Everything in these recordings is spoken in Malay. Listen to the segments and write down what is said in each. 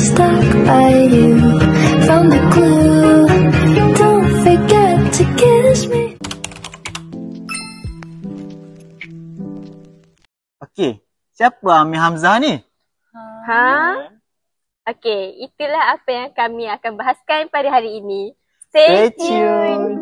stuck by you. Found the clue. Don't forget to kiss me. Okey, siapa Amir Hamzah ni? Okey, itulah apa yang kami akan bahaskan pada hari ini. Stay tuned.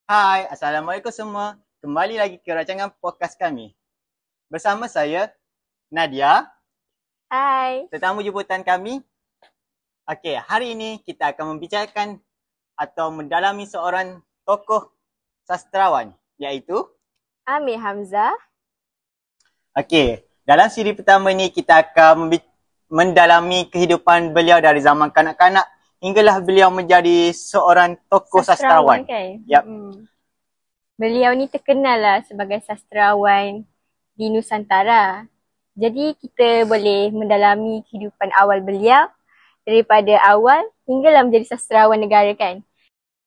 Hai, Assalamualaikum semua. Kembali lagi ke rancangan podcast kami. Bersama saya, Nadia. Hai. Tetamu jemputan kami. Okey, hari ini kita akan membicarakan atau mendalami seorang tokoh sastrawan, iaitu Amir Hamzah. Okey, dalam siri pertama ni kita akan mendalami kehidupan beliau dari zaman kanak-kanak hinggalah beliau menjadi seorang tokoh sastrawan. Kan? Yap. Beliau ni terkenal lah sebagai sastrawan di Nusantara. Jadi kita boleh mendalami kehidupan awal beliau daripada awal hinggalah menjadi sastrawan negara kan.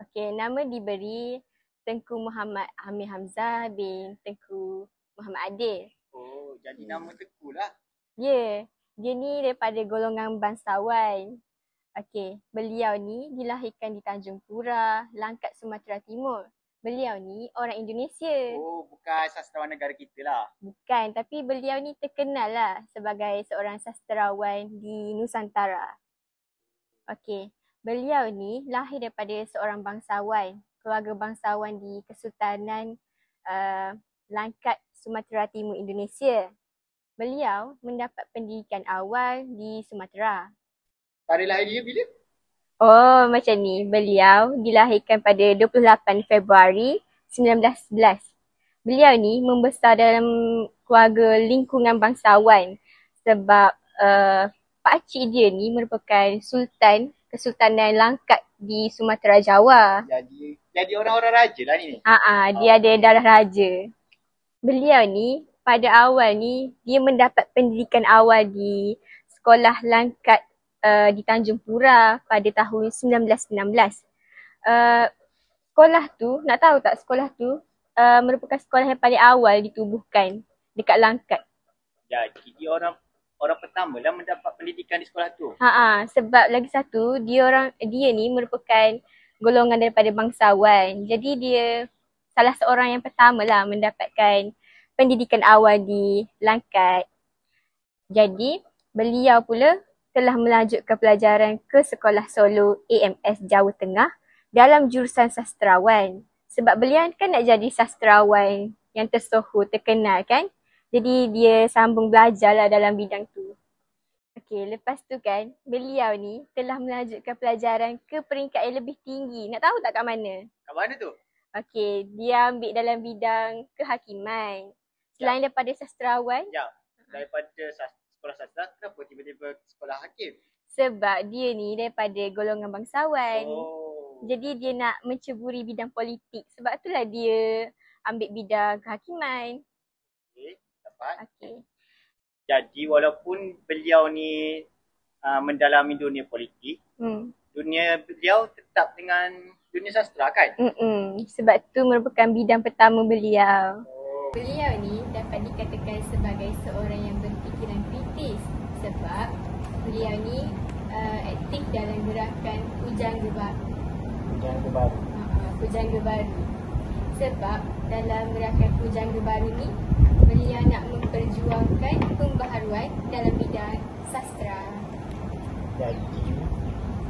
Okey, nama diberi Tengku Muhammad Amir Hamzah bin Tengku Muhammad Adil. Oh, jadi nama Tengku lah. Ya, dia ni daripada golongan bangsawan. Okey, beliau ni dilahirkan di Tanjung Pura, Langkat, Sumatera Timur. Beliau ni orang Indonesia. Oh, bukan sastrawan negara kita lah. Bukan, tapi beliau ni terkenal lah sebagai seorang sastrawan di Nusantara. Okey, beliau ni lahir daripada seorang bangsawan. Keluarga bangsawan di Kesultanan Langkat, Sumatera Timur, Indonesia. Beliau mendapat pendidikan awal di Sumatera. Tarikh lahir dia bila? Oh, macam ni. Beliau dilahirkan pada 28 Februari 1911. Beliau ni membesar dalam keluarga lingkungan bangsawan sebab pakcik dia ni merupakan Sultan Kesultanan Langkat di Sumatera Jawa. Jadi orang-orang raja lah ni. Dia ada darah raja. Beliau ni pada awal ni dia mendapat pendidikan awal di Sekolah Langkat di Tanjung Pura pada tahun 1916. Sekolah tu, nak tahu tak sekolah tu merupakan sekolah yang paling awal ditubuhkan dekat Langkat. Jadi dia orang pertama lah mendapat pendidikan di sekolah tu. Sebab lagi satu dia ni merupakan golongan daripada bangsawan. Jadi dia salah seorang yang pertama lah mendapatkan pendidikan awal di Langkat. Jadi beliau pula telah melanjutkan pelajaran ke Sekolah Solo AMS Jawa Tengah dalam jurusan sastrawan. Sebab beliau kan nak jadi sastrawan yang tersohor, terkenal kan. Jadi dia sambung belajar lah dalam bidang tu. Okey, lepas tu kan beliau ni telah melanjutkan pelajaran ke peringkat yang lebih tinggi. Nak tahu tak kat mana? Kat mana tu? Okey, dia ambil dalam bidang kehakiman. Selain daripada sastrawan. Daripada sekolah sastra, kenapa tiba-tiba sekolah hakim? Sebab dia ni daripada golongan bangsawan. Oh. Jadi dia nak menceburi bidang politik. Sebab itulah dia ambil bidang kehakiman. Okey, dapat. Okey. Jadi walaupun beliau ni mendalami dunia politik, dunia beliau tetap dengan dunia sastra kan? Sebab tu merupakan bidang pertama beliau. Beliau ni dapat dikatakan sebagai seorang yang berfikiran kritis sebab beliau ni aktif dalam gerakan Pujangga Baru. Pujangga Baru. Sebab dalam gerakan Pujangga Baru ni beliau nak memperjuangkan pembaharuan dalam bidang sastra. Jadi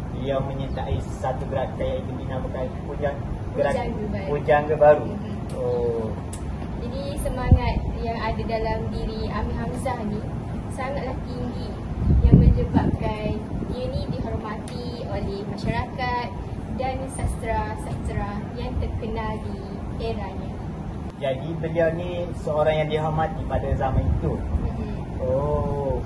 beliau menyertai satu gerakan iaitu dinamakan Pujangga Baru. Oh. Jadi semangat yang ada dalam diri Amir Hamzah ni sangatlah tinggi yang menyebabkan dia ni dihormati oleh masyarakat dan sastra-sastra yang terkenal di eranya. Jadi beliau ni seorang yang dihormati pada zaman itu. Oh,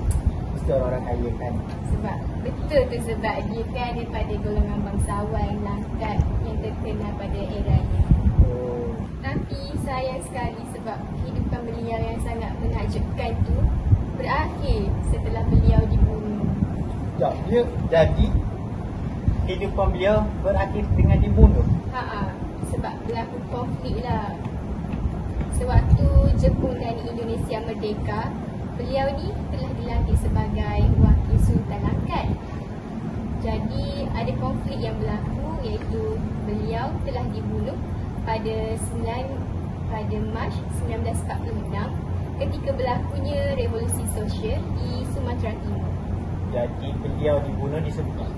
mesti orang kaya kan? Sebab betul tu, sebab dia kan daripada golongan bangsawan Langkat yang terkenal pada eranya. Tapi sayang sekali sebab kehidupan beliau yang sangat menakjubkan tu berakhir setelah beliau dibunuh. Jadi kehidupan beliau berakhir dengan dibunuh? Sebab berlaku konflik lah. Sewaktu Jepun dan Indonesia merdeka, beliau ni telah dilantik sebagai wakil Sultan Langkat. Jadi ada konflik yang berlaku, iaitu beliau telah dibunuh pada Mac 1946 ketika berlakunya revolusi sosial di Sumatera Timur. Jadi beliau dibunuh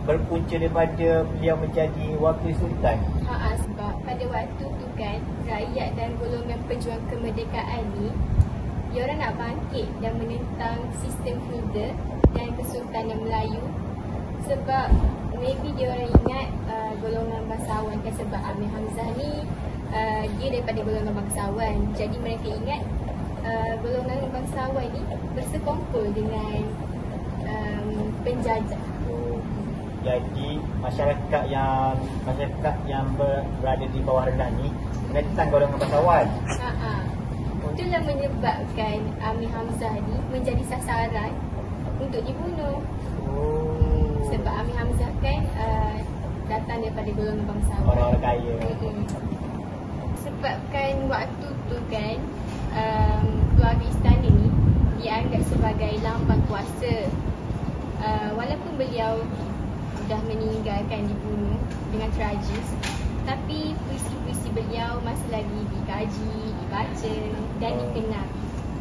berpunca daripada beliau menjadi wakil sultan. Sebab pada waktu tu kan, rakyat dan golongan pejuang kemerdekaan ni, diorang nak bangkit dan menentang sistem feudal dan kesultanan Melayu. Sebab maybe diorang ingat golongan bangsawan kan, sebab Amir Hamzah ni dia daripada golongan bangsawan. Jadi mereka ingat golongan bangsawan ni bersekongkol dengan penjajah. Jadi masyarakat yang berada di bawah rendah ni menentang golongan bangsawan. Itulah menyebabkan Amir Hamzah ni menjadi sasaran untuk dibunuh. Sebab Amir Hamzah kan datang daripada golongan bangsawan. Orang-orang kaya. Sebabkan waktu tu kan keluarga istana ni dianggap sebagai lambang kuasa. Walaupun beliau dah meninggalkan, dibunuh dengan tragis, tapi puisi-puisi beliau masih lagi dikaji, dibaca dan dikenal.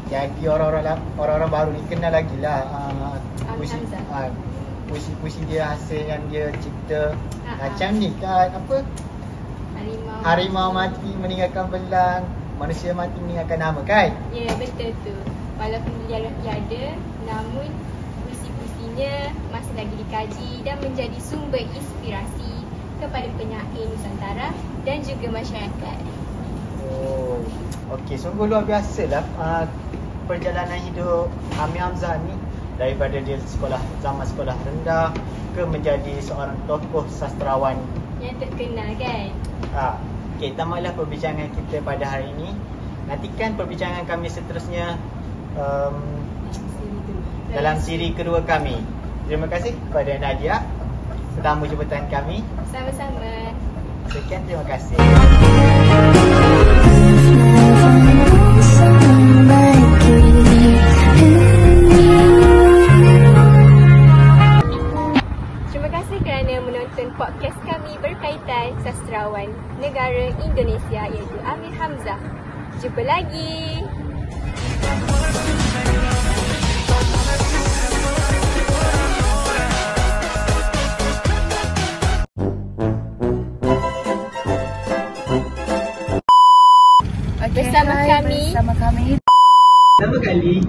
Jadi orang-orang baru ni kenal lagi lah puisi dia, hasil yang dia cipta. Macam ni kan, apa? Harimau mati meninggalkan belang, manusia mati meninggalkan nama kan? Ya, betul tu. Walaupun beliau dah tiada, namun puisi-puisinya masih lagi dikaji dan menjadi sumber inspirasi kepada penyair Nusantara dan juga masyarakat. Okey, sungguh luar biasa lah perjalanan hidup Amir Hamzah ni, daripada dia zaman sekolah rendah ke menjadi seorang tokoh sastrawan yang terkenal kan. Okey, tamatlah perbincangan kita pada hari ini. Nantikan perbincangan kami seterusnya dalam siri kedua kami. Terima kasih kepada Nadia, tetamu jemputan kami. Sama-sama. Sekian, terima kasih. Terima kasih kerana menonton podcast kami berkaitan sastrawan negara Indonesia iaitu Amir Hamzah. Jumpa lagi. Bersama kami. Pertama kali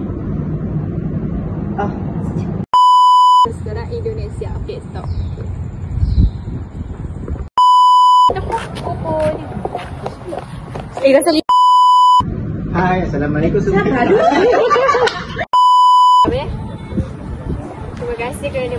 Sekarang Indonesia. Okey, stop. Rasa Hai, Assalamualaikum semua. Terima kasih kerana